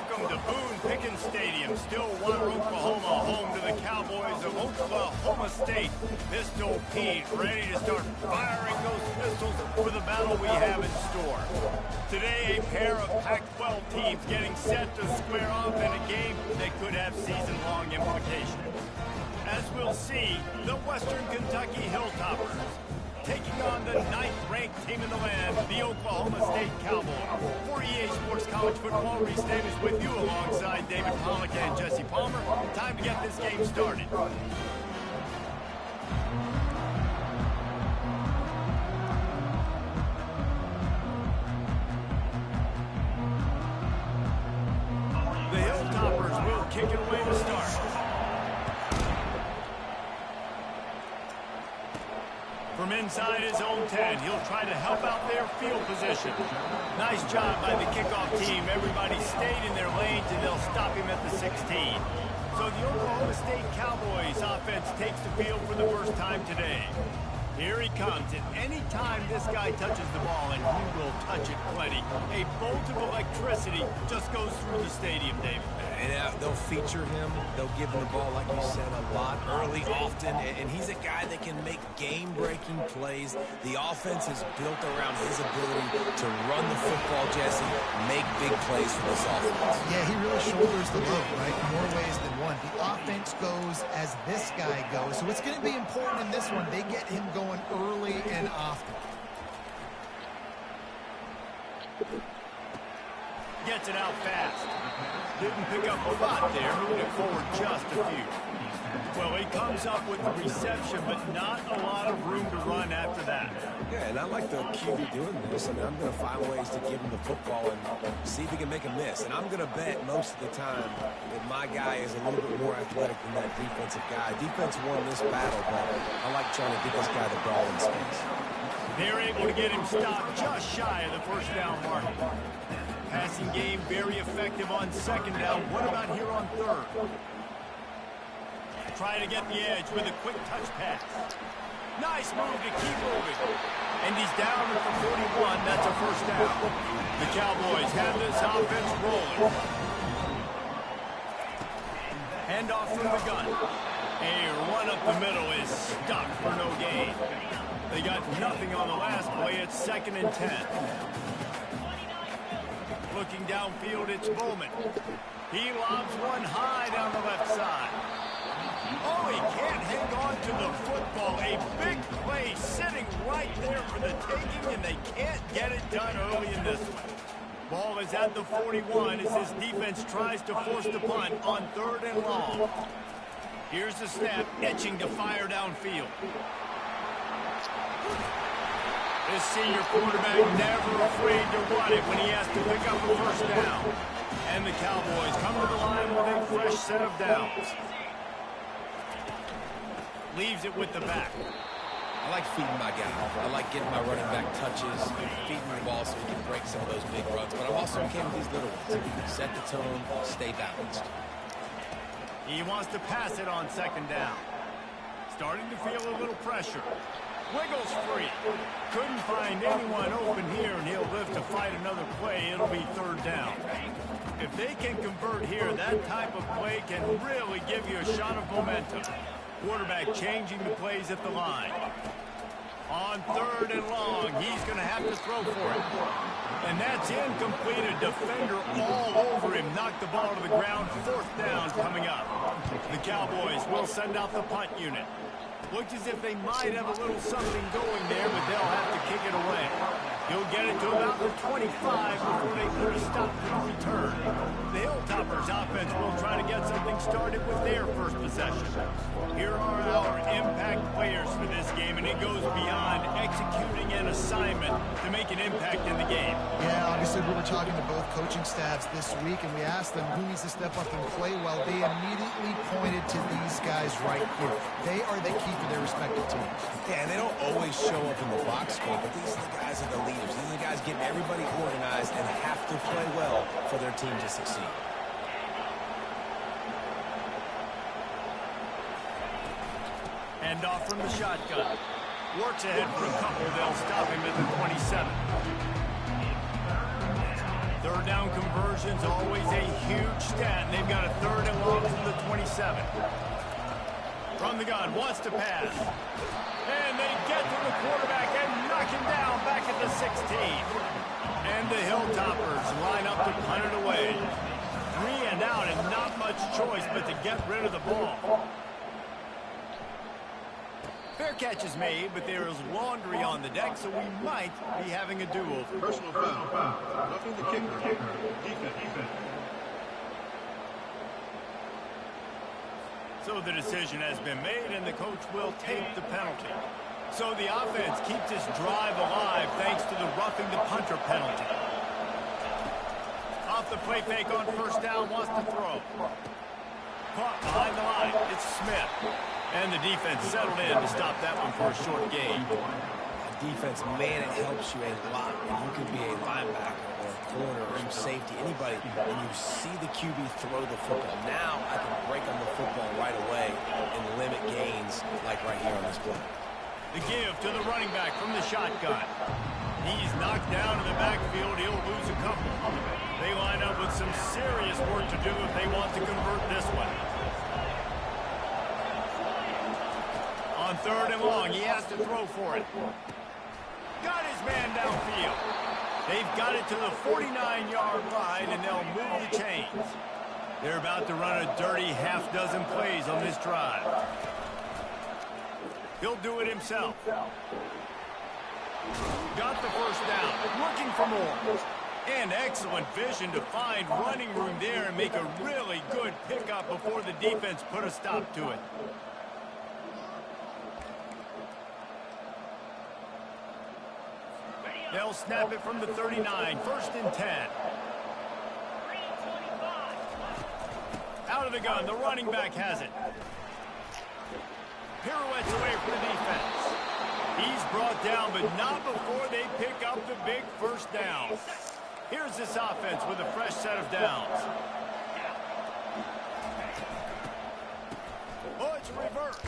Welcome to Boone Pickens Stadium, Stillwater, Oklahoma, home to the Cowboys of Oklahoma State. Pistol Pete ready to start firing those pistols for the battle we have in store. Today, a pair of Pac-12 teams getting set to square off in a game that could have season-long implications. As we'll see, the Western Kentucky Hilltoppers taking on the 9th-ranked team in the land, the Oklahoma State Cowboys. For EA Sports College Football, Reese Davis with you alongside David Pollack and Jesse Palmer. Time to get this game started. The Hilltoppers will kick it away to start. From inside his own 10, he'll try to help out their field position. Nice job by the kickoff team. Everybody stayed in their lanes, and they'll stop him at the 16. So the Oklahoma State Cowboys offense takes the field for the first time today. Here he comes, and any time this guy touches the ball, and he will touch it plenty, a bolt of electricity just goes through the stadium, David. And they'll feature him. They'll give him the ball, like you said, a lot, early, often. And he's a guy that can make game-breaking plays. The offense is built around his ability to run the football, Jesse, make big plays for this offense. Yeah, he really shoulders the load, right? In more ways than one. The offense goes as this guy goes. So it's going to be important in this one. They get him going early and often. Gets it out fast. Didn't pick up a lot there, moving it forward just a few. Well, he comes up with the reception, but not a lot of room to run after that. Yeah, and I like the QB doing this. I mean, I'm going to find ways to give him the football and see if he can make a miss. And I'm going to bet most of the time that my guy is a little bit more athletic than that defensive guy. Defense won this battle, but I like trying to get this guy the ball in space. They're able to get him stopped just shy of the first down mark. Passing game very effective on second down. What about here on third? Try to get the edge with a quick touch pass. Nice move to keep moving. And he's down at the 41. That's a first down. The Cowboys have this offense rolling. Handoff from the gun. A run up the middle is stuck for no gain. They got nothing on the last play. It's 2nd and 10. Looking downfield, it's Bowman. He lobs one high down the left side. Oh, he can't hang on to the football. A big play sitting right there for the taking, and they can't get it done early in this one. Ball is at the 41 as his defense tries to force the punt on 3rd and long. Here's the snap, itching to fire downfield. This senior quarterback never afraid to run it when he has to pick up a first down. And the Cowboys come to the line with a fresh set of downs. Leaves it with the back. I like feeding my guy. I like getting my running back touches, feeding the ball so he can break some of those big runs. But I'm also okay with these little ones. Set the tone, stay balanced. He wants to pass it on 2nd down. Starting to feel a little pressure. Wiggles free. Couldn't find anyone open here, and he'll live to fight another play. It'll be 3rd down. If they can convert here, that type of play can really give you a shot of momentum. Quarterback changing the plays at the line. On 3rd and long, he's going to have to throw for it. And that's incomplete. A defender all over him. Knocked the ball to the ground. 4th down coming up. The Cowboys will send out the punt unit. Looks as if they might have a little something going there, but they'll have to kick it away. He'll get it to about the 25 before they put a stop to the return. The Hilltoppers offense will try to get something started with their first possession. Here are our impact players for this game, and it goes beyond executing an assignment to make an impact in the game. Yeah, obviously we were talking to both coaching staffs this week, and we asked them who needs to step up and play well. They immediately pointed to these guys right here. They are the key for their respective teams. Yeah, and they don't always show up in the box score, but these are the guys that are the leaders. These are the guys getting everybody organized and have to play well for their team to succeed. Hand off from the shotgun. Works ahead for a couple. They'll stop him at the 27. Third down conversion's always a huge stat, and they've got a third and long from the 27. From the gun, wants to pass. And they get to the quarterback and knock him down back at the 16. And the Hilltoppers line up to punt it away. 3 and out and not much choice but to get rid of the ball. Fair catch is made, but there is laundry on the deck, so we might be having a do-over. Personal foul. Roughing the kicker. Defense. So the decision has been made, and the coach will take the penalty. So the offense keeps this drive alive thanks to the roughing the punter penalty. Off the play fake on first down, wants to throw. Caught behind the line. It's Smith. And the defense settled in to stop that one for a short gain. Defense, man, it helps you a lot when you can be a linebacker or a corner or some safety, anybody, and you see the QB throw the football. Now I can break on the football right away and limit gains like right here on this play. The give to the running back from the shotgun. He's knocked down in the backfield. He'll lose a couple. They line up with some serious work to do if they want to convert this one. On third and long, he has to throw for it. Got his man downfield. They've got it to the 49-yard line, and they'll move the chains. They're about to run a dirty half-dozen plays on this drive. He'll do it himself. Got the first down, looking for more. And excellent vision to find running room there and make a really good pickup before the defense put a stop to it. They'll snap it from the 39, first and 10. Out of the gun, the running back has it. Pirouettes away from the defense. He's brought down, but not before they pick up the big first down. Here's this offense with a fresh set of downs. Oh, it's reversed.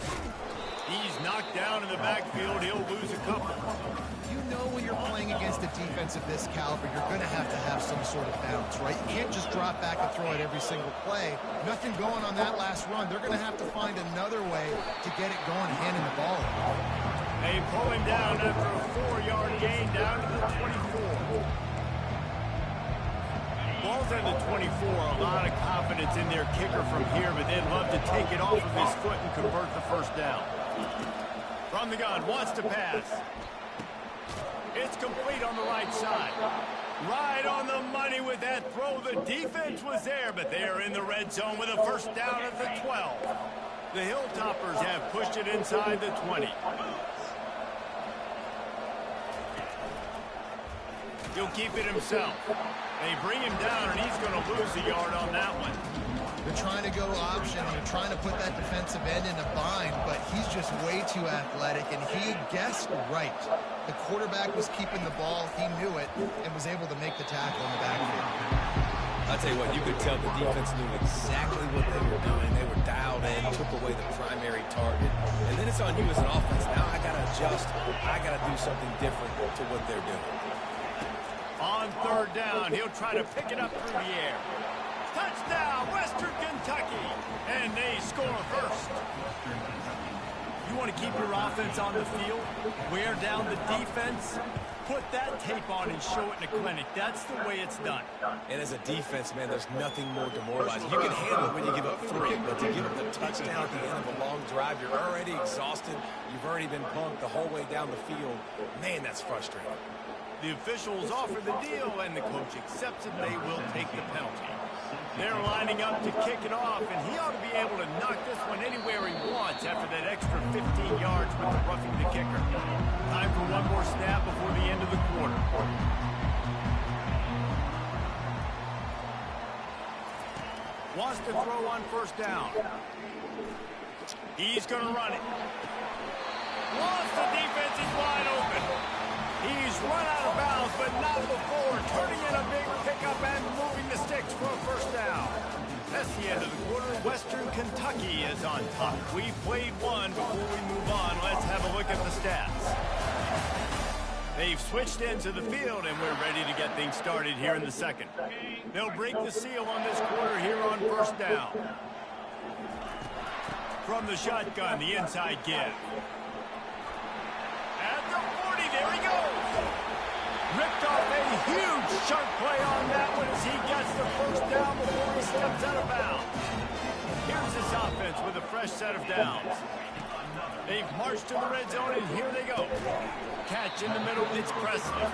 He's knocked down in the backfield. He'll lose a couple. You know when you're playing against a defense of this caliber, you're going to have some sort of bounce, right? You can't just drop back and throw it every single play. Nothing going on that last run. They're going to have to find another way to get it going, handing the ball. They pull him down after a 4-yard gain down to the 24. Ball's at the 24. A lot of confidence in their kicker from here, but they'd love to take it off of his foot and convert the first down. From the gun, wants to pass. It's complete on the right side. Right on the money with that throw. The defense was there, but they are in the red zone with a first down at the 12. The Hilltoppers have pushed it inside the 20. He'll keep it himself. They bring him down, and he's going to lose a yard on that one. They're trying to go option. They're trying to put that defensive end in a bind, but he's just way too athletic, and he guessed right. The quarterback was keeping the ball. He knew it and was able to make the tackle in the backfield. I'll tell you what, you could tell the defense knew exactly what they were doing. They were dialed in, took away the primary target. And then it's on you as an offense. Now I got to adjust. I got to do something different to what they're doing. On third down, he'll try to pick it up through the air. Touchdown, Western Kentucky. And they score first. You want to keep your offense on the field, wear down the defense, put that tape on and show it in the clinic. That's the way it's done. And as a defense, man, there's nothing more demoralizing. You can handle it when you give up 3, but to give up the touchdown at the end of a long drive, you're already exhausted. You've already been punked the whole way down the field. Man, that's frustrating. The officials offer the deal, and the coach accepts it. They will take the penalty. They're lining up to kick it off, and he ought to be able to knock this one anywhere he wants after that extra 15 yards with the roughing the kicker. Time for one more snap before the end of the quarter. Wants to throw on first down. He's going to run it. Once the defense is wide open. He's run out of bounds, but not before turning in a big pickup and moving the sticks for a first down. That's the end of the quarter. Western Kentucky is on top. We've played one. Before we move on, let's have a look at the stats. They They've switched into the field, and we're ready to get things started here in the second. They'll break the seal on this quarter here on first down. From the shotgun, the inside give. At the 40, there he goes. Ripped off a huge sharp play on that one as he gets the first down before he steps out of bounds. Here's this offense with a fresh set of downs. They've marched to the red zone, and here they go. Catch in the middle, it's Presley.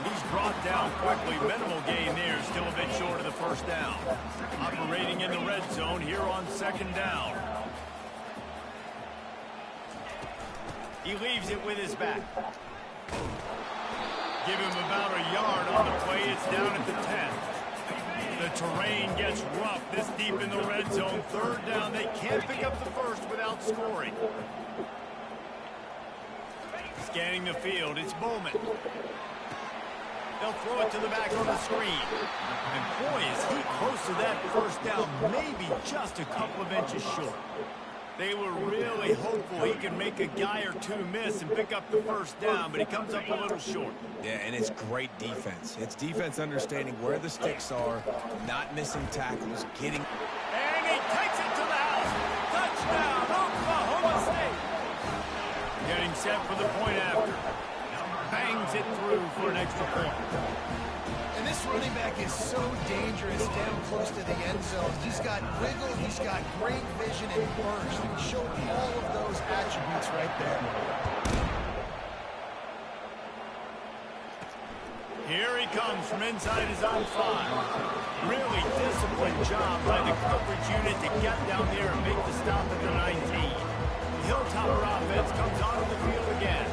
He's brought down quickly. Minimal gain there, still a bit short of the first down. Operating in the red zone here on second down. He leaves it with his back. Give him about a yard on the play. It's down at the 10. The terrain gets rough this deep in the red zone. Third down. They can't pick up the first without scoring. Scanning the field. It's Bowman. They'll throw it to the back on the screen. And boy, is he close to that first down. Maybe just a couple of inches short. They were really hopeful he could make a guy or two miss and pick up the first down, but he comes up a little short. Yeah, and it's great defense. It's defense understanding where the sticks are, not missing tackles, getting... And he takes it to the house. Touchdown, Oklahoma State. Getting set for the point after. Bangs it through for an extra point. And this running back is so dangerous down close to the end zone. He's got wiggle, he's got great vision and burst. He showed all of those attributes right there. Here he comes from inside his own 5. Really disciplined job by the coverage unit to get down there and make the stop at the 19. The Hilltopper offense comes onto the field again.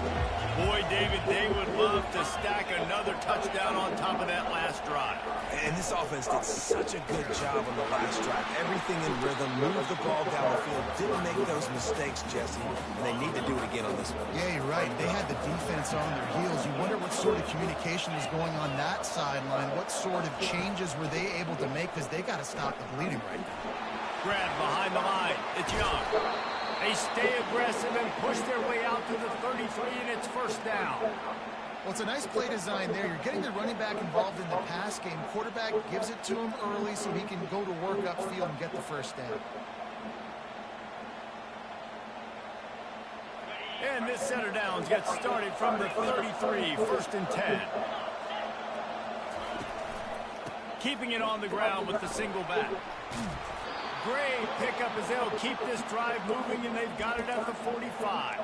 Boy, David, they would love to stack another touchdown on top of that last drive. And this offense did such a good job on the last drive. Everything in rhythm, moved the ball down the field, didn't make those mistakes, Jesse, and they need to do it again on this one. Yeah, you're right. They had the defense on their heels. You wonder what sort of communication was going on that sideline. What sort of changes were they able to make? Because they got to stop the bleeding right now. Grab behind the line. It's Young. They stay aggressive and push their way out to the 33, and it's first down. Well, it's a nice play design there. You're getting the running back involved in the pass game. Quarterback gives it to him early so he can go to work upfield and get the first down. And this set of downs gets started from the 33, first and 10. Keeping it on the ground with the single back. Great pickup as they'll keep this drive moving, and they've got it at the 45.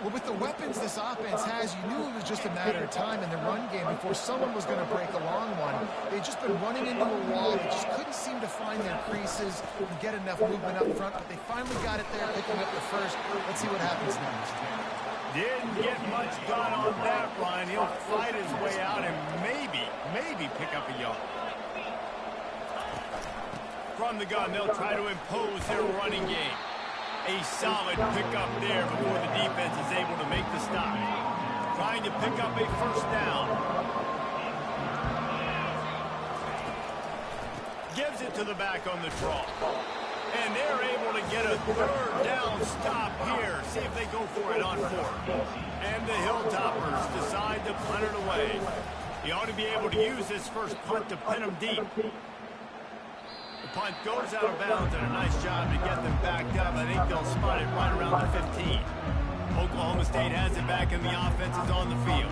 Well, with the weapons this offense has, you knew it was just a matter of time in the run game before someone was going to break a long one. They've just been running into a wall. They just couldn't seem to find their creases and get enough movement up front, but they finally got it there, picking up the first. Let's see what happens next. Didn't get much done on that run. He'll fight his way out and maybe pick up a yard. From the gun, they'll try to impose their running game. A solid pickup there before the defense is able to make the stop. Trying to pick up a first down. Gives it to the back on the draw. And they're able to get a third down stop here. See if they go for it on 4. And the Hilltoppers decide to punt it away. He ought to be able to use this first punt to pin them deep. The punt goes out of bounds, and a nice job to get them backed up. I think they'll spot it right around the 15. Oklahoma State has it back, and the offense is on the field.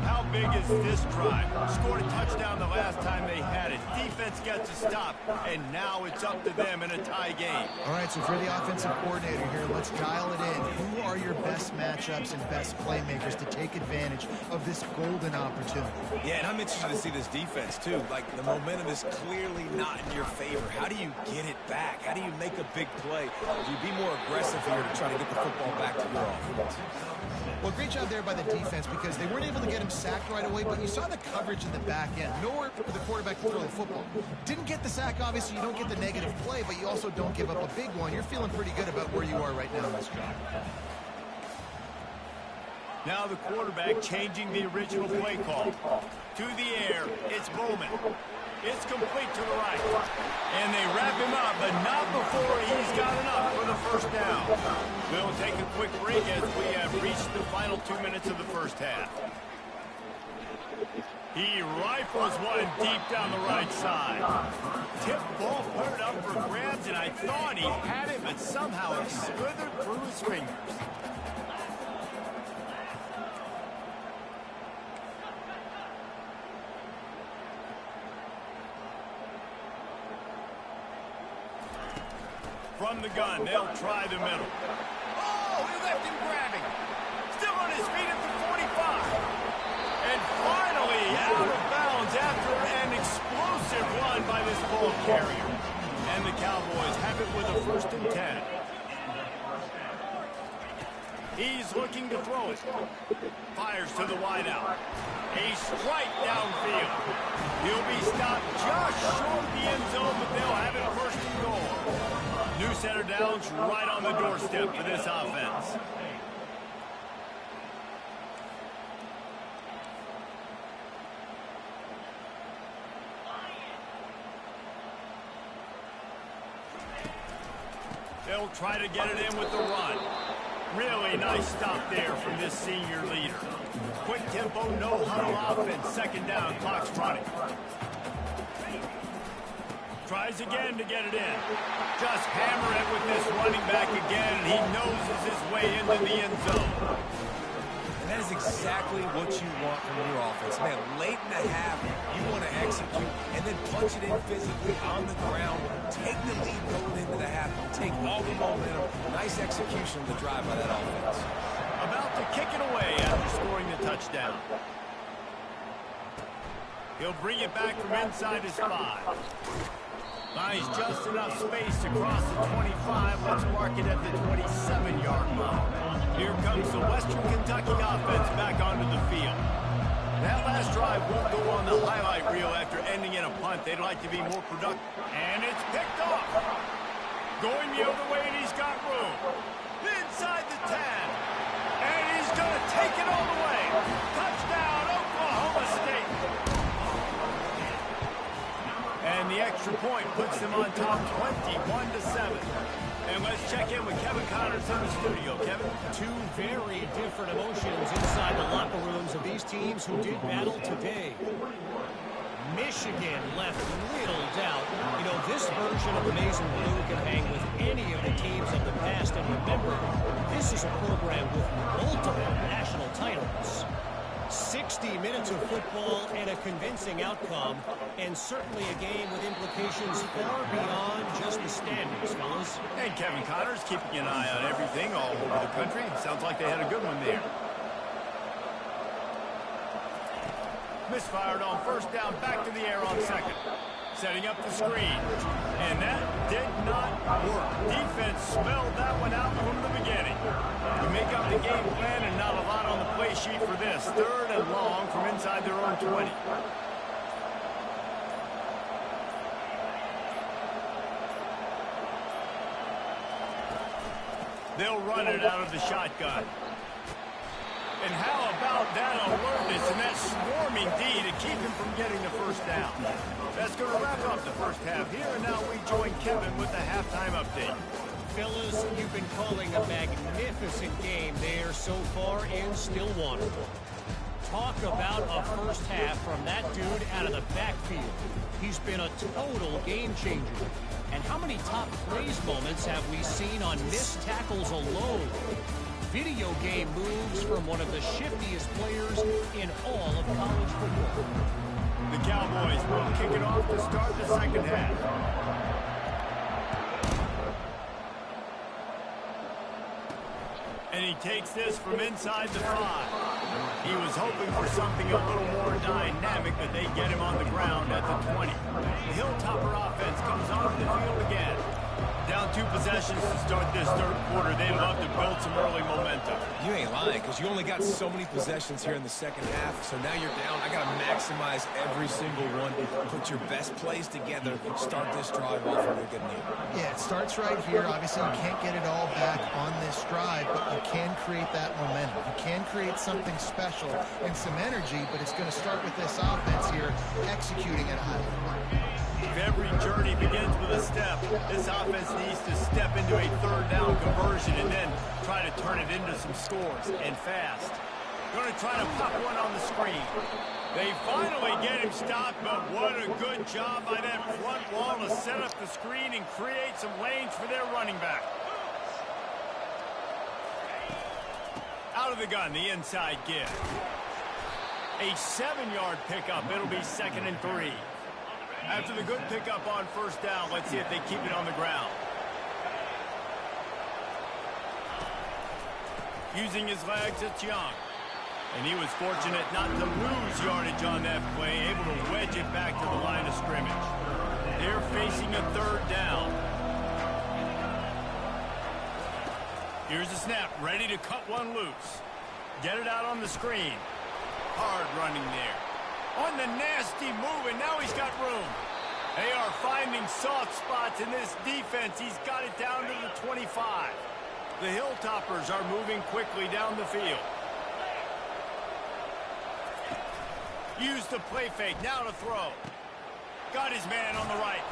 How big is this drive? Scored a touchdown the last time they had it. Defense gets a stop, and now it's up to them in a tie game. All right, so for the offensive coordinator here, let's dial it in. Who are your best matchups and best playmakers to take advantage of this golden opportunity? Yeah, and I'm interested to see this defense, too. Like, the momentum is clearly not in your favor. How do you get it back? How do you make a big play? Do you be more aggressive here to try to get the football back to your offense? Well, great job there by the defense because they weren't able to get him sacked right away, but you saw the coverage in the back end. Nowhere for the quarterback to throw the football. Didn't get the sack, obviously. You don't get the negative play, but you also don't give up a big one. You're feeling pretty good about where you are right now in this drive. Now the quarterback changing the original play call. To the air, it's Bowman. It's complete to the right. And they wrap him up, but not before he's got enough for the first down. We'll take a quick break as we have reached the final 2 minutes of the first half. He rifles one deep down the right side. Tip ball, put it up for grabs, and I thought he had it, but somehow it slithered through his fingers. From the gun, they'll try the middle. Oh, he left him grabbing. Still on his feet at the 45. And finally out of bounds after an explosive run by this ball carrier. And the Cowboys have it with a 1st and 10. He's looking to throw it. Fires to the wideout. A strike downfield. He'll be stopped just short of the end zone, but they'll have it 1st and goal. New center downs right on the doorstep for this offense. They'll try to get it in with the run. Really nice stop there from this senior leader. Quick tempo, no huddle offense. 2nd down, clock's running. Tries again to get it in. Just hammer it with this running back again, and he noses his way into the end zone. And that is exactly what you want from your offense. Man, late in the half, you want to execute and then punch it in physically on the ground. Take the lead going into the half. Take all the momentum. Nice execution of the drive by that offense. About to kick it away after scoring the touchdown. He'll bring it back from inside his 5. Finds just enough space to cross the 25. Let's mark it at the 27-yard line. Here comes the Western Kentucky offense back onto the field. That last drive won't go on the highlight reel after ending in a punt. They'd like to be more productive. And it's picked off. Going the other way, and he's got room. Inside the 10. And he's going to take it all the way. Touchdown, Oklahoma State. And the extra point puts them on top 21-7. And let's check in with Kevin Connors in the studio. Kevin? Two very different emotions inside the locker rooms of these teams who did battle today. Michigan left little doubt. You know, this version of the Maize and Blue can hang with any of the teams of the past. And remember, this is a program with multiple national titles. 60 minutes of football and a convincing outcome, and certainly a game with implications far beyond just the standings, fellas. And Kevin Connors keeping an eye on everything all over the country. Sounds like they had a good one there. Misfired on 1st down, back to the air on 2nd. Setting up the screen. And that did not work. Defense smelled that one out from the beginning. We make up the game plan and not a lot on the play sheet for this. 3rd and long from inside their own 20. They'll run it out of the shotgun. And how about that alertness and that swarming D to keep him from getting the 1st down? That's going to wrap up the 1st half here, and now we join Kevin with the halftime update. Fellas, you've been calling a magnificent game there so far in Stillwater. Talk about a 1st half from that dude out of the backfield. He's been a total game changer. And how many top plays moments have we seen on missed tackles alone? Video game moves from one of the shiftiest players in all of college football. The Cowboys will kick it off to start the 2nd half. And he takes this from inside the 5. He was hoping for something a little more dynamic, but they get him on the ground at the 20. The Hilltopper offense comes onto the field again. Down 2 possessions to start this 3rd quarter. They'd love to build some early momentum. You ain't lying, because you only got so many possessions here in the 2nd half, so now you're down. I got to maximize every single one. Put your best plays together. Start this drive off with a good lead. Yeah, it starts right here. Obviously, you can't get it all back on this drive, but you can create that momentum. You can create something special and some energy, but it's going to start with this offense here executing at a high level. Every journey begins with a step. This offense needs to step into a 3rd down conversion and then try to turn it into some scores, and fast. Going to try to pop one on the screen. They finally get him stopped, but what a good job by that front wall to set up the screen and create some lanes for their running back. Out of the gun, the inside give. A 7-yard pickup. It'll be 2nd and 3. After the good pickup on first down, let's see if they keep it on the ground. Using his legs, it's Young. And he was fortunate not to lose yardage on that play, able to wedge it back to the line of scrimmage. They're facing a 3rd down. Here's the snap, ready to cut one loose. Get it out on the screen. Hard running there. On the nasty move, and now he's got room. They are finding soft spots in this defense. He's got it down to the 25. The Hilltoppers are moving quickly down the field. Used the play fake, now to throw. Got his man on the right.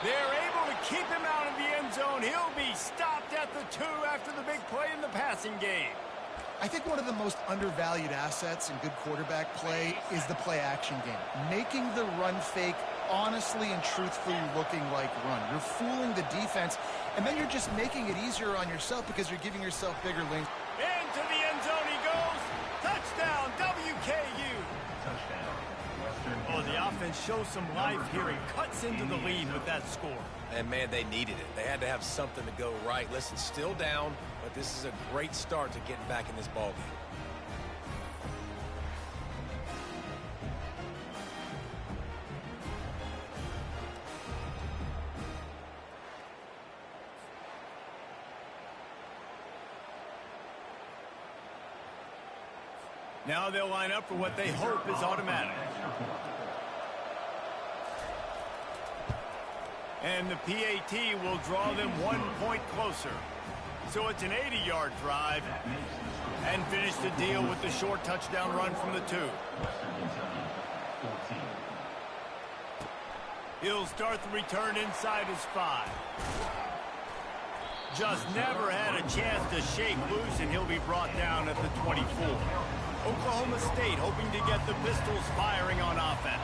They're able to keep him out of the end zone. He'll be stopped at the 2 after the big play in the passing game. I think one of the most undervalued assets in good quarterback play is the play-action game. Making the run fake honestly and truthfully looking like run. You're fooling the defense, and then you're just making it easier on yourself because you're giving yourself bigger lanes. Into the end zone he goes. Touchdown, WKU. Oh, the offense shows some life here and cuts into the lead with that score. And, man, they needed it. They had to have something to go right. Listen, still down, but this is a great start to getting back in this ballgame. Now they'll line up for what they hope is automatic. And the PAT will draw them 1 point closer. So it's an 80-yard drive. And finish the deal with the short touchdown run from the 2. He'll start the return inside his 5. Just never had a chance to shake loose, and he'll be brought down at the 24. Oklahoma State hoping to get the Pistols firing on offense.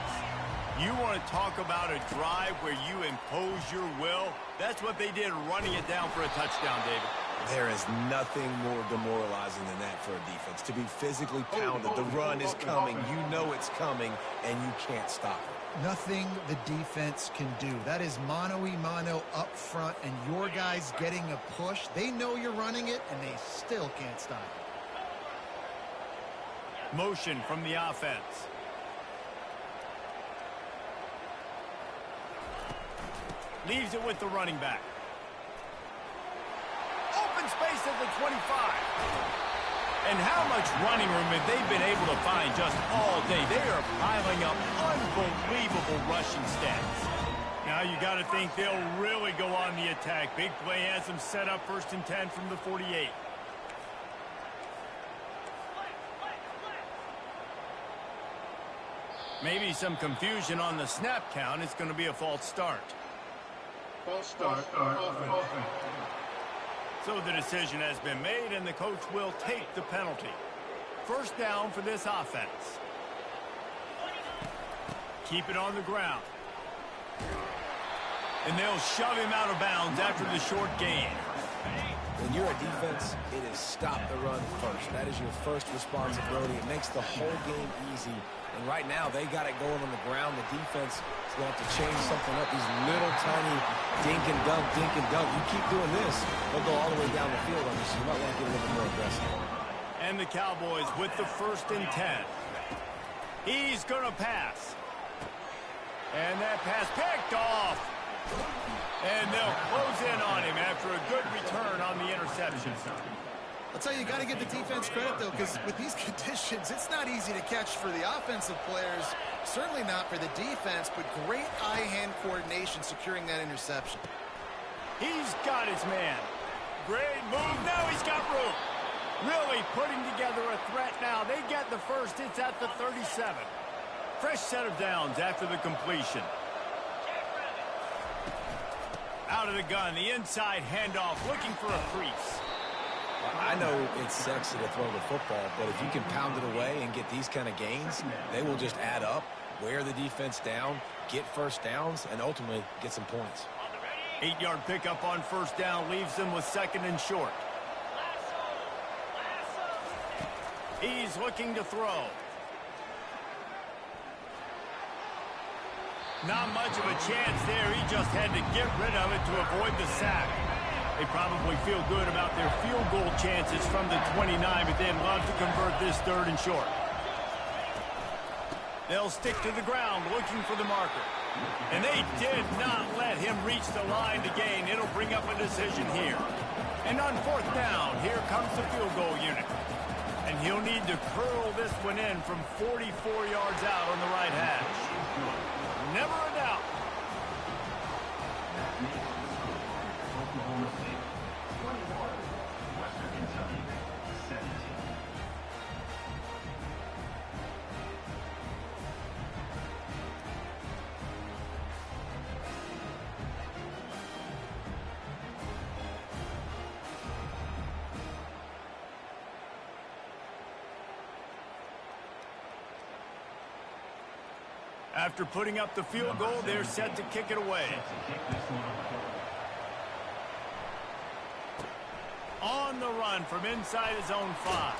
You want to talk about a drive where you impose your will? That's what they did, running it down for a touchdown, David. There is nothing more demoralizing than that for a defense. To be physically pounded, the run is coming, you know it's coming, and you can't stop it. Nothing the defense can do. That is mano-a-mano up front, and your guys getting a push. They know you're running it, and they still can't stop it. Motion from the offense. Leaves it with the running back. Open space at the 25. And how much running room have they been able to find just all day? They are piling up unbelievable rushing stats. Now you got to think they'll really go on the attack. Big play has them set up 1st and 10 from the 48. Maybe some confusion on the snap count. It's going to be a false start. False start. Offense. So the decision has been made, and the coach will take the penalty. 1st down for this offense. Keep it on the ground. And they'll shove him out of bounds after the short gain. When you're a defense, it is stop the run first. That is your first responsibility. It makes the whole game easy. And right now, they got it going on the ground. The defense is going to have to change something up. These little tiny dink and dunk, dink and dunk. You keep doing this, they'll go all the way down the field on you, so you might want to get a little bit more aggressive. And the Cowboys with the 1st and 10. He's going to pass. And that pass picked off. And they'll close in on him after a good return on the interception. I'll tell you got to give the defense credit, though, because with these conditions, it's not easy to catch for the offensive players. Certainly not for the defense, but great eye-hand coordination securing that interception. He's got his man. Great move. Now he's got room. Really putting together a threat now. They get the 1st. It's at the 37. Fresh set of downs after the completion. Out of the gun, the inside handoff, looking for a crease. I know it's sexy to throw the football, but if you can pound it away and get these kind of gains, they will just add up, wear the defense down, get first downs, and ultimately get some points. 8-yard pickup on first down leaves them with second and short. He's looking to throw. Not much of a chance there. He just had to get rid of it to avoid the sack. They probably feel good about their field goal chances from the 29, but they'd love to convert this third and short. They'll stick to the ground looking for the marker. And they did not let him reach the line to gain. It'll bring up a decision here. And on fourth down, here comes the field goal unit. And he'll need to curl this one in from 44 yards out on the right hash. Never a doubt. After putting up the field goal, they're set to kick it away. On the run from inside his own 5.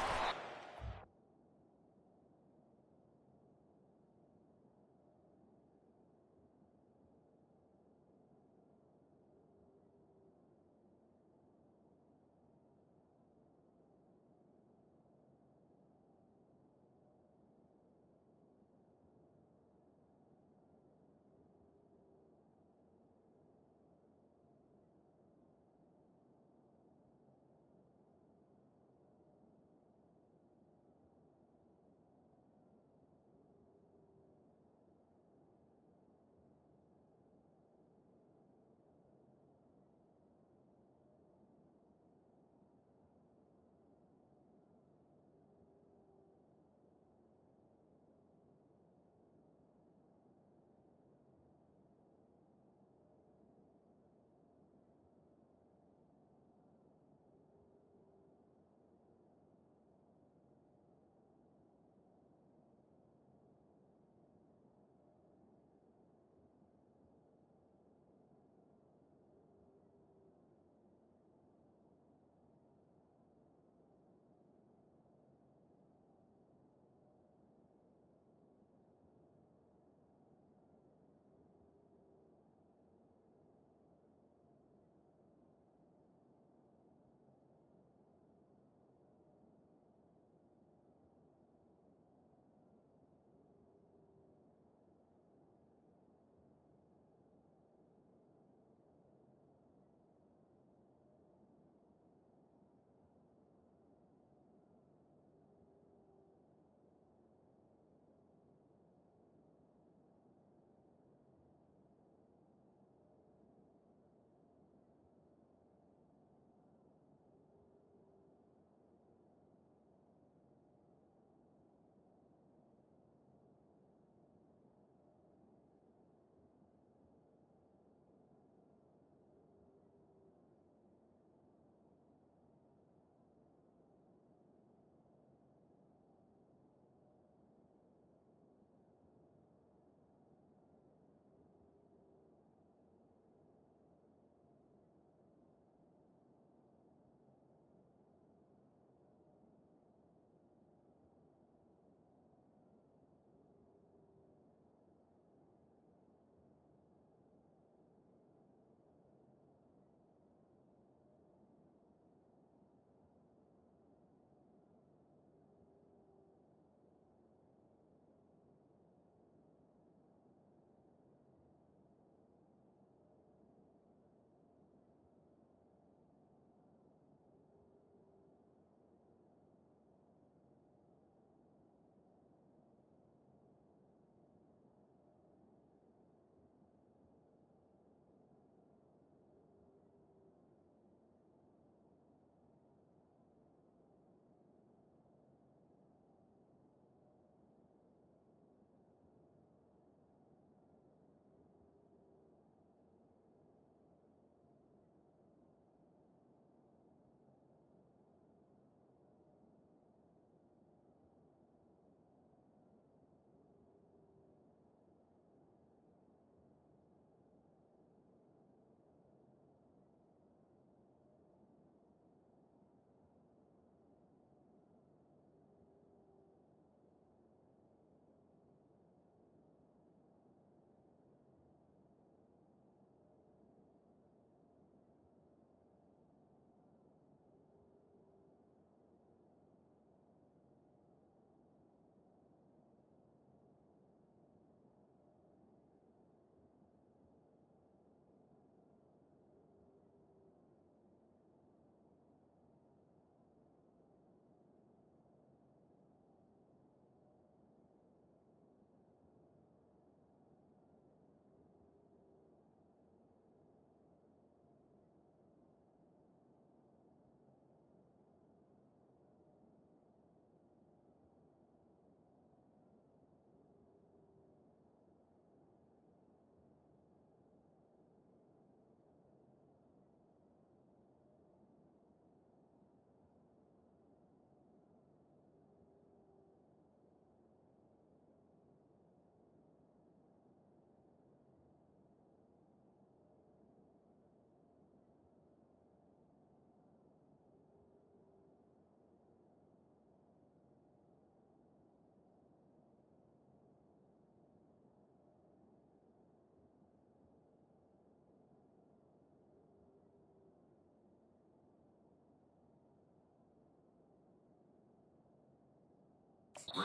The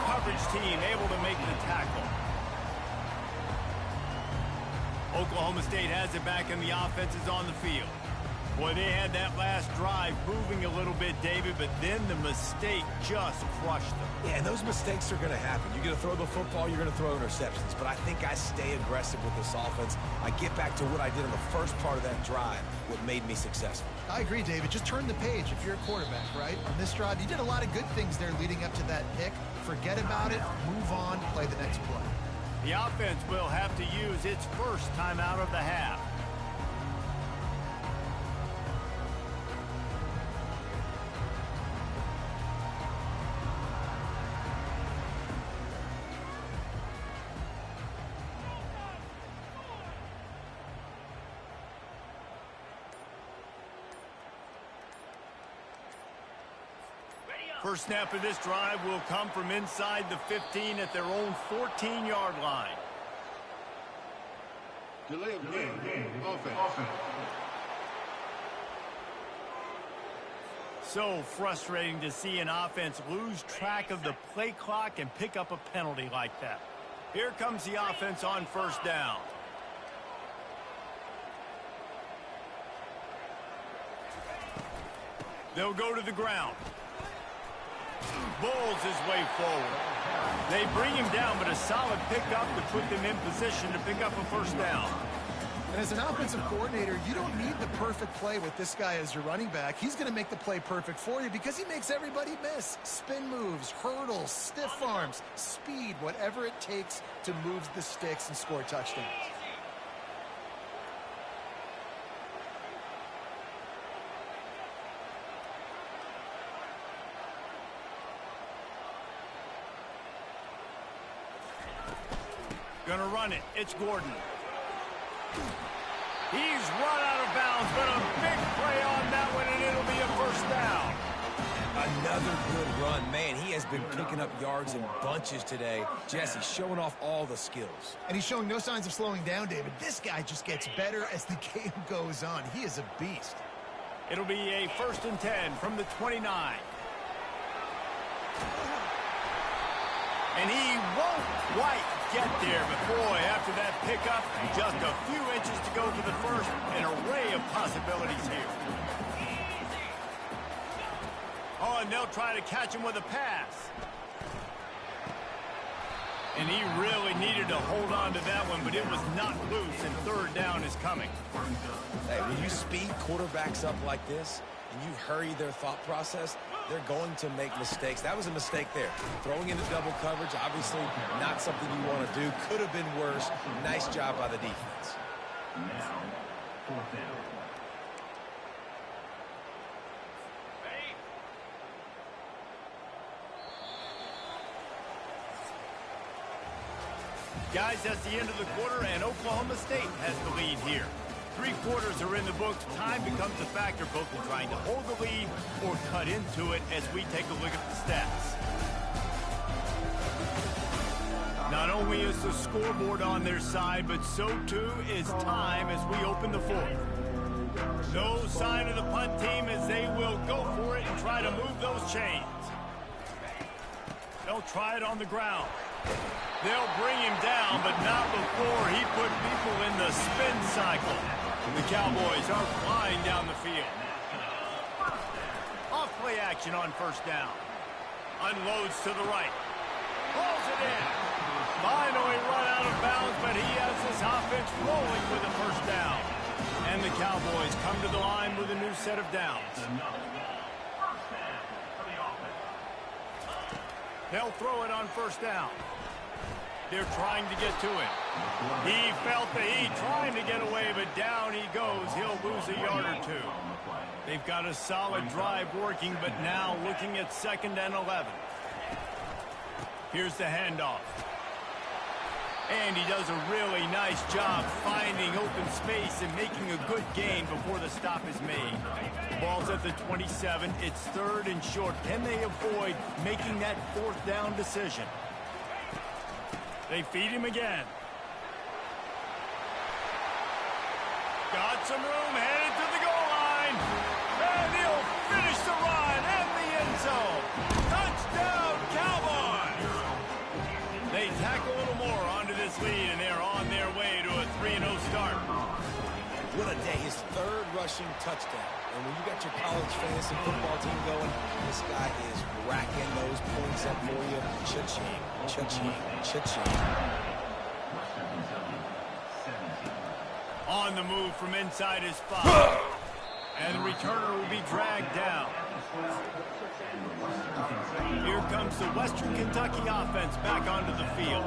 coverage team able to make the tackle. Oklahoma State has it back and the offense is on the field. Boy, they had that last drive moving a little bit, David, but then the mistake just crushed them. Yeah, and those mistakes are going to happen. You're going to throw the football, you're going to throw interceptions. But I think I stay aggressive with this offense. I get back to what I did in the first part of that drive, what made me successful. I agree, David. Just turn the page if you're a quarterback, right? On this drive, you did a lot of good things there leading up to that pick. Forget about it, move on, play the next play. The offense will have to use its first timeout of the half. First snap of this drive will come from inside the 15 at their own 14-yard line. Delay of game. Offense. So frustrating to see an offense lose track of the play clock and pick up a penalty like that. Here comes the offense on first down. They'll go to the ground. Bowles his way forward. They bring him down, but a solid pickup to put them in position to pick up a first down. And as an offensive coordinator, you don't need the perfect play with this guy as your running back. He's going to make the play perfect for you because he makes everybody miss. Spin moves, hurdles, stiff arms, speed, whatever it takes to move the sticks and score touchdowns. Gonna run it. It's Gordon. He's run out of bounds, but a big play on that one, and it'll be a first down. Another good run. Man, he has been picking up yards in bunches today. Jesse showing off all the skills. And he's showing no signs of slowing down, David. This guy just gets better as the game goes on. He is a beast. It'll be a 1st and 10 from the 29. And he won't quite get there, but boy, after that pickup, just a few inches to go for the first. An array of possibilities here. Oh, and they'll try to catch him with a pass. And he really needed to hold on to that one, but it was not loose, and third down is coming. Hey, when you speed quarterbacks up like this, and you hurry their thought process, they're going to make mistakes. That was a mistake there. Throwing into double coverage, obviously not something you want to do. Could have been worse. Nice job by the defense. Now, 4th down. Guys, that's the end of the quarter, and Oklahoma State has the lead here. 3 quarters are in the books. Time becomes a factor both in trying to hold the lead or cut into it as we take a look at the stats. Not only is the scoreboard on their side, but so too is time as we open the 4th. No sign of the punt team as they will go for it and try to move those chains. They'll try it on the ground. They'll bring him down, but not before he put people in the spin cycle. The Cowboys are flying down the field. Off play action on first down. Unloads to the right. Pulls it in. Finally run out of bounds, but he has his offense rolling with a first down. And the Cowboys come to the line with a new set of downs. They'll throw it on first down. They're trying to get to him. He felt the heat, trying to get away, but down he goes. He'll lose a yard or 2. They've got a solid drive working, but now looking at 2nd and 11. Here's the handoff. And he does a really nice job finding open space and making a good gain before the stop is made. The ball's at the 27. It's 3rd and short. Can they avoid making that 4th down decision? They feed him again. Got some room, headed to the goal line. And he'll finish the run and the end zone. Touchdown, Cowboys! tack a little more onto this lead, and they're on their way to a 3-0 start. What a day. His third rushing touchdown. And when you got your college fantasy football team going, this guy is racking those points up for you. Cha-ching, cha-ching, cha-ching. On the move from inside his 5. And the returner will be dragged down. Here comes the Western Kentucky offense back onto the field.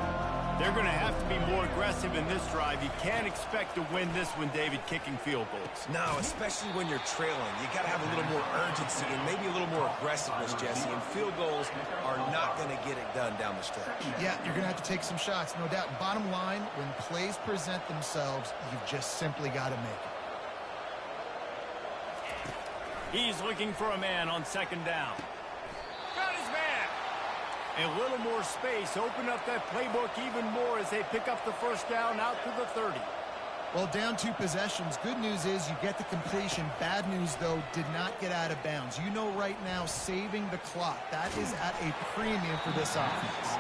They're going to have to be more aggressive in this drive. You can't expect to win this one, David, kicking field goals. No, especially when you're trailing. You got to have a little more urgency and maybe a little more aggressiveness, Jesse. And field goals are not going to get it done down the stretch. Yeah, you're going to have to take some shots, no doubt. Bottom line, when plays present themselves, you've just simply got to make it. He's looking for a man on second down. Got his man. A little more space. Open up that playbook even more as they pick up the first down out to the 30. Well, down 2 possessions. Good news is you get the completion. Bad news, though, did not get out of bounds. You know right now, saving the clock. That is at a premium for this offense.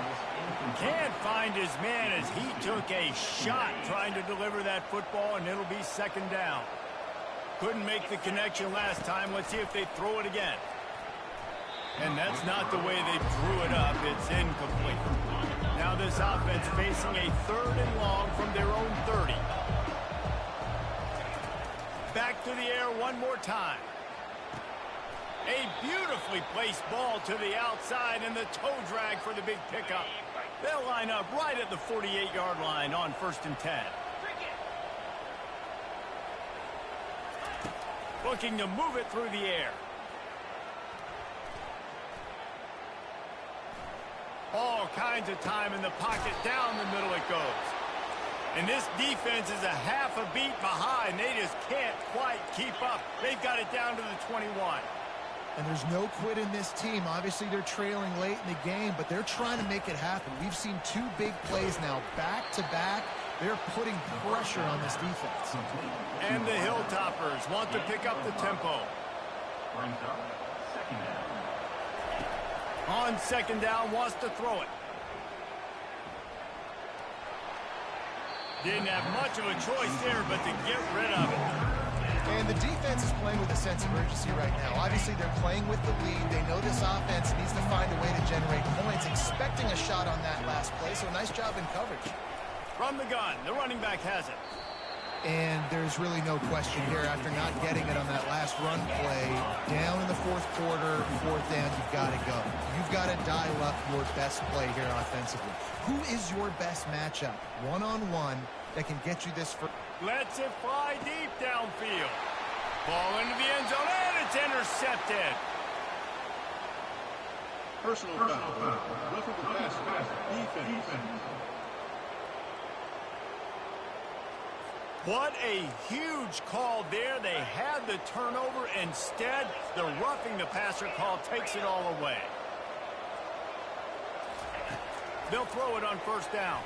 Can't find his man as he took a shot trying to deliver that football, and it'll be second down. Couldn't make the connection last time. Let's see if they throw it again. And that's not the way they drew it up. It's incomplete. Now this offense facing a 3rd and long from their own 30. Back to the air one more time. A beautifully placed ball to the outside and the toe drag for the big pickup. They'll line up right at the 48-yard line on 1st and 10. Looking to move it through the air. All kinds of time in the pocket. Down the middle it goes. And this defense is a half a beat behind. They just can't quite keep up. They've got it down to the 21. And there's no quit in this team. Obviously, they're trailing late in the game, but they're trying to make it happen. We've seen 2 big plays now, back-to-back. They're putting pressure on this defense. And the Hilltoppers want to pick up the tempo. On second down, wants to throw it. Didn't have much of a choice there, but to get rid of it. And the defense is playing with a sense of urgency right now. Obviously, they're playing with the lead. They know this offense needs to find a way to generate points, expecting a shot on that last play, so nice job in coverage. From the gun, the running back has it. And there's really no question here after not getting it on that last run play. Down in the 4th quarter, 4th down, you've got to go. You've got to dial up your best play here offensively. Who is your best matchup, one-on-one, that can get you this first? Lets it fly deep downfield. Ball into the end zone, and it's intercepted. Personal foul. Roughing the passer. Defense. What a huge call there. They had the turnover. Instead, the roughing the passer call takes it all away. They'll throw it on 1st down.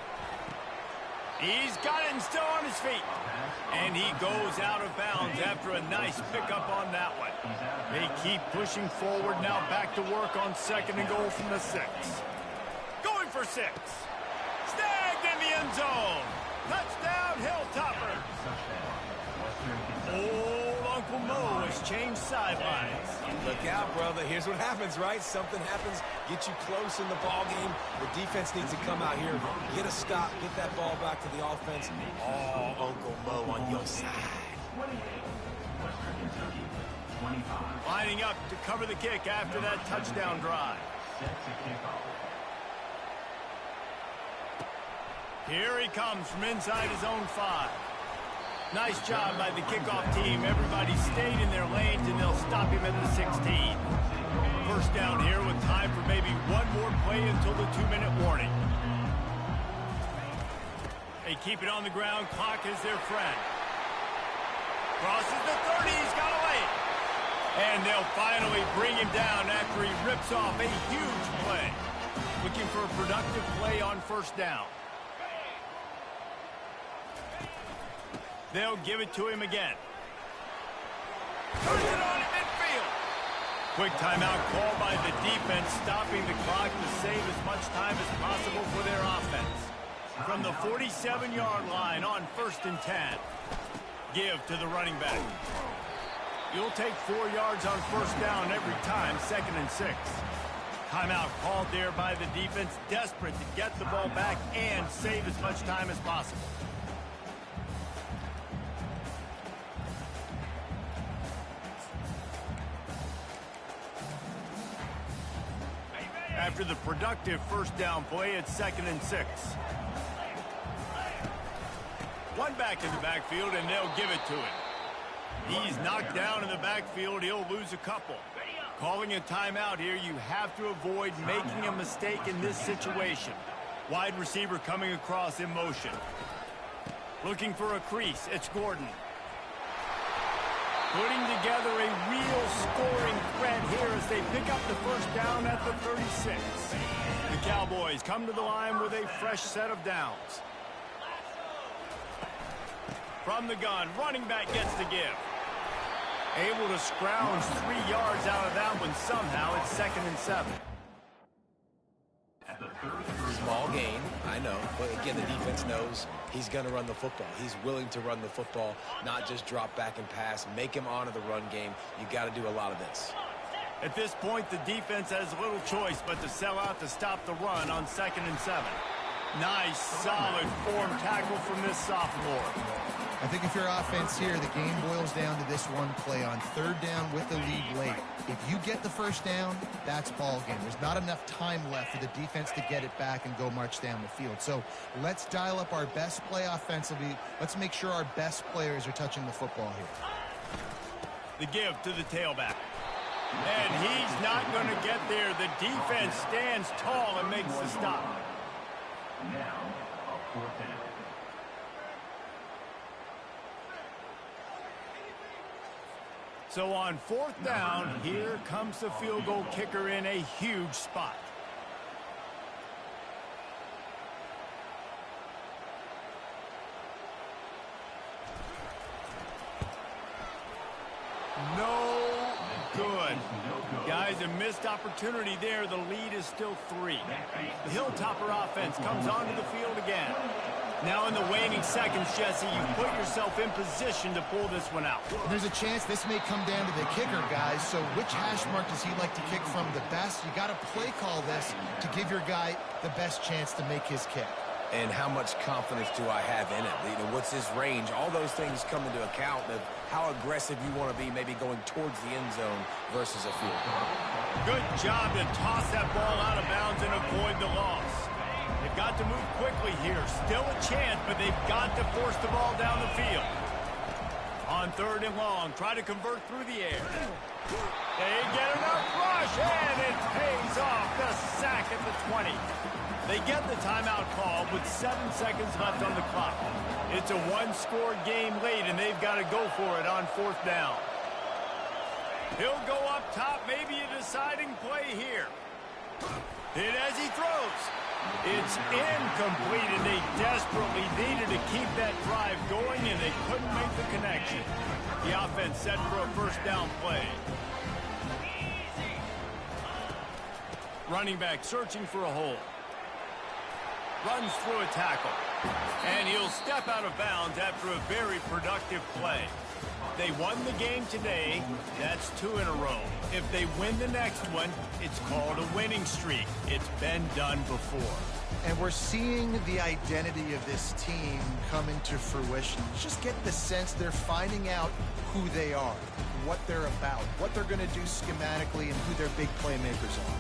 He's got it and still on his feet. And he goes out of bounds after a nice pickup on that one. They keep pushing forward now, back to work on 2nd and goal from the 6. Going for 6. Snagged in the end zone. Touchdown, Hilltoppers. Old Uncle Mo has changed sidelines. Look out, brother. Here's what happens, right? Something happens, get you close in the ball game. The defense needs to come out here, get a stop, get that ball back to the offense. Oh, Uncle Mo on your side. Lining up to cover the kick after that touchdown drive. Here he comes from inside his own 5. Nice job by the kickoff team. Everybody stayed in their lanes, and they'll stop him at the 16. 1st down here with time for maybe one more play until the 2-minute warning. They keep it on the ground. Clock is their friend. Crosses the 30. He's got away. And they'll finally bring him down after he rips off a huge play. Looking for a productive play on 1st down. They'll give it to him again. Push it on in midfield. Quick timeout called by the defense, stopping the clock to save as much time as possible for their offense. From the 47-yard line on 1st and 10. Give to the running back. You'll take 4 yards on 1st down every time, 2nd and 6. Timeout called there by the defense, desperate to get the ball back and save as much time as possible. After the productive 1st down play, it's 2nd and 6. One back in the backfield, and they'll give it to him. He's knocked down in the backfield. He'll lose a couple. Calling a timeout here, you have to avoid making a mistake in this situation. Wide receiver coming across in motion. Looking for a crease. It's Gordon. Putting together a real scoring threat here as they pick up the 1st down at the 36. The Cowboys come to the line with a fresh set of downs. From the gun, running back gets the give. Able to scrounge 3 yards out of that one somehow. It's 2nd and 7. Small gain, I know, but again, the defense knows he's going to run the football. He's willing to run the football, not just drop back and pass. Make him honor the run game. You got to do a lot of this. At this point, the defense has little choice but to sell out to stop the run on 2nd and 7. Nice, solid form tackle from this sophomore. I think if you're offense here, the game boils down to this one play on 3rd down with the lead late. If you get the 1st down, that's ball game. There's not enough time left for the defense to get it back and go march down the field. So let's dial up our best play offensively. Let's make sure our best players are touching the football here. The give to the tailback. And he's not going to get there. The defense stands tall and makes the stop. Now, a 4th down. So on 4th down, here comes the field goal kicker in a huge spot. No good. Guys, a missed opportunity there. The lead is still 3. The Hilltopper offense comes onto the field again. Now in the waning seconds, Jesse, you put yourself in position to pull this one out. There's a chance this may come down to the kicker, guys. So which hash mark does he like to kick from the best? You got to play call this to give your guy the best chance to make his kick. And how much confidence do I have in it? You know, what's his range? All those things come into account of how aggressive you want to be, maybe going towards the end zone versus a field goal. Good job to toss that ball out of bounds and avoid the loss. They've got to move quickly here. Still a chance, but they've got to force the ball down the field. On 3rd and long, try to convert through the air. They get enough rush, and it pays off. The sack at the 20. They get the timeout call with 7 seconds left on the clock. It's a one-score game late, and they've got to go for it on 4th down. He'll go up top, maybe a deciding play here. Hit as he throws. It's incomplete, and they desperately needed to keep that drive going, and they couldn't make the connection. The offense set for a 1st down play. Running back searching for a hole. Runs through a tackle. And he'll step out of bounds after a very productive play. They won the game today. That's 2 in a row. If they win the next one, it's called a winning streak. It's been done before. And we're seeing the identity of this team come into fruition. You just get the sense they're finding out who they are, what they're about, what they're going to do schematically, and who their big playmakers are.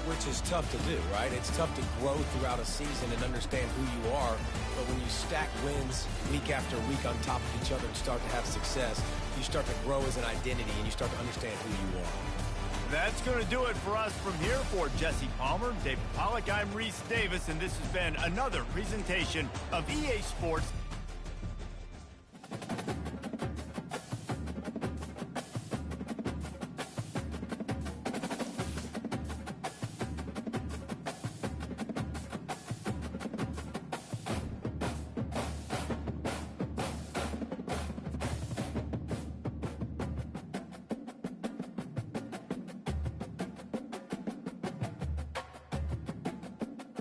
Which is tough to do, right? It's tough to grow throughout a season and understand who you are. But when you stack wins week after week on top of each other and start to have success, you start to grow as an identity and you start to understand who you are. That's going to do it for us from here. For Jesse Palmer, David Pollack, I'm Reese Davis, and this has been another presentation of EA Sports